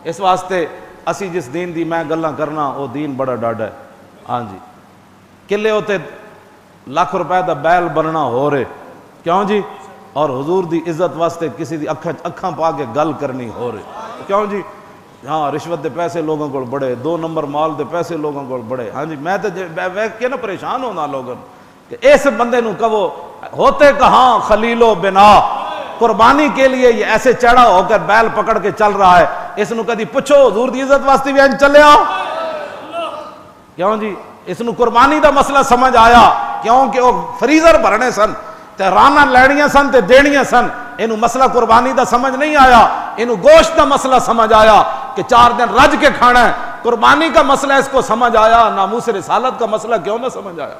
اس واسطے اسی جس دین دی میں گلاں کرنا وہ دین بڑا ڈاڈا ہے. ہاں جی کلے ہوتے لاکھ روپے دا بیل بننا ہو رہے کیوں جی, اور حضور دی عزت واسطے کسی دی اکھاں پا کے گل کرنی ہو رہے کیوں جی. ہاں رشوت دے پیسے لوگوں کو بڑے, 2 نمبر مال دے پیسے لوگوں کو بڑے. ہاں جی میں تو ویکھ کے نا پریشان ہونا لوگوں کہ اس بندے نو کہو ہوتے کہاں خلیل و بنا, قربانی کے لیے یہ ایسے چڑھا ہو کر بیل پکڑ کے چل رہا ہے. اس نو کدی پوچھو حضور دی عزت واسطے بھی انج چلے آؤ کیوں جی. اس نو قربانی دا مسئلہ سمجھ آیا کیونکہ وہ فریزر بھرنے سن تے رانا لینیاں سن تے دینیاں سن. اینو مسئلہ قربانی دا سمجھ نہیں آیا, اینو گوشت دا مسئلہ سمجھ آیا کہ 4 دن رج کے کھانا ہے. قربانی کا مسئلہ اس کو سمجھ آیا, ناموس رسالت کا مسئلہ کیوں نہ سمجھ آیا.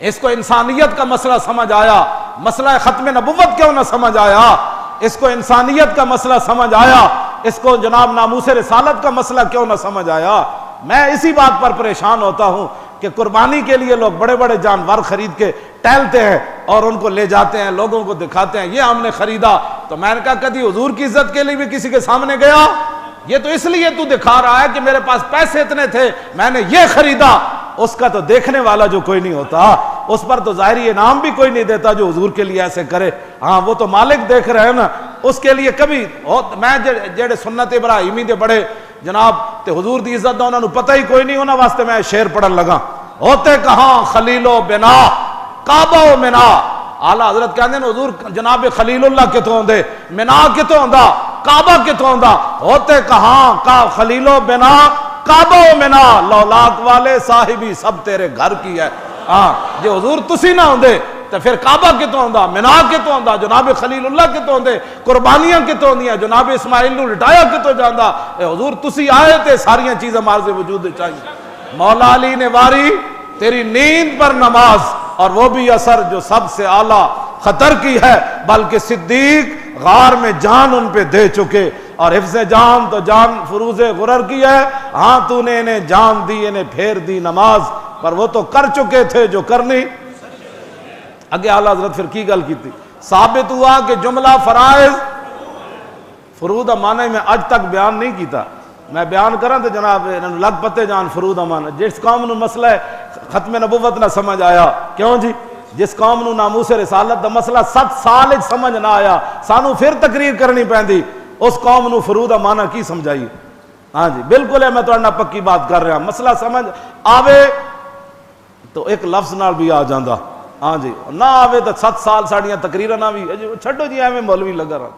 اس کو انسانیت کا مسئلہ سمجھ آیا, مسئلہ ختم نبوت کیوں نہ سمجھ آیا. اس کو انسانیت کا مسئلہ سمجھ آیا, اس کو جناب ناموس رسالت کا مسئلہ کیوں نہ سمجھ آیا. میں اسی بات پر پریشان ہوتا ہوں کہ قربانی کے لیے لوگ بڑے بڑے جانور خرید کے ٹہلتے ہیں اور ان کو لے جاتے ہیں, لوگوں کو دکھاتے ہیں یہ ہم نے خریدا. تو میں نے کہا کبھی حضور کی عزت کے لیے بھی کسی کے سامنے گیا؟ یہ تو اس لیے تو دکھا رہا ہے کہ میرے پاس پیسے اتنے تھے میں نے یہ خریدا. اس کا تو دیکھنے والا جو کوئی نہیں ہوتا, اس پر تو ظاہری انعام بھی کوئی نہیں دیتا جو حضور کے لیے ایسے کرے. ہاں وہ تو مالک دیکھ رہے ہیں نا, اس کے لیے کبھی میں جڑے سنت ابراہیمی دے بڑے جناب تے حضور دی عزت دا انہاں نو پتہ ہی کوئی نہیں, انہاں واسطے میں شعر پڑھن لگا. ہوتے کہاں خلیل و بنا کعبہ و منا. اعلیٰ حضرت کہندے نے حضور جناب خلیل اللہ کتوں ہوندے, منا کتوں ہوندا, کعبہ کتوں ہوندا. ہوتے کہاں کا خلیل و بنا کعبہ و منا, لولاک والے صاحبی سب تیرے گھر کی ہے. ہاں جے حضور تسی نہ ہوندے تو پھر کعبہ کتوں ہوندا, منا کتوں ہوندا, جناب خلیل اللہ کتوں ہوندے, قربانیاں کتوں ہوندیاں, جناب اسماعیل نو لٹایا کتوں جاندا. اے حضور تسی آئے تے ساریاں چیزیں مارز وجود چاہیے. مولا علی نے واری تیری نیند پر نماز, اور وہ بھی اثر جو سب سے اعلیٰ خطر کی ہے, بلکہ صدیق غار میں جان ان پہ دے چکے, اور حفظ جان تو جان فروز غرر کی ہے. ہاں تو نے انہیں جان دی, انہیں پھیر دی نماز, پر وہ تو کر چکے تھے جو کرنی. اگے اعلیٰ حضرت پھر کی گل کی تھی, ثابت ہوا کہ جملہ فرائض فرود معنی میں اج تک بیان نہیں کیتا. میں بیان کراں تو جناب لگ پتے جان فرود امان. جس قوم نو مسئلہ ختم نبوت نہ سمجھ آیا کیوں جی, جس قوم نو ناموس رسالت دا مسئلہ 7 سال سمجھ نہ آیا, سانو پھر تقریر کرنی پیندی, اس قوم نو فرود امانہ کی سمجھائی. ہاں جی بالکل ہے, میں تو انہا پکی بات کر رہا. مسئلہ سمجھ آوے تو ایک لفظ نال بھی آ جاندہ, ہاں جی نہ آوے تو 7 سال ساڑیاں تقریرہ نہ بھی چھڑو جی ایویں مولوی لگا رہا.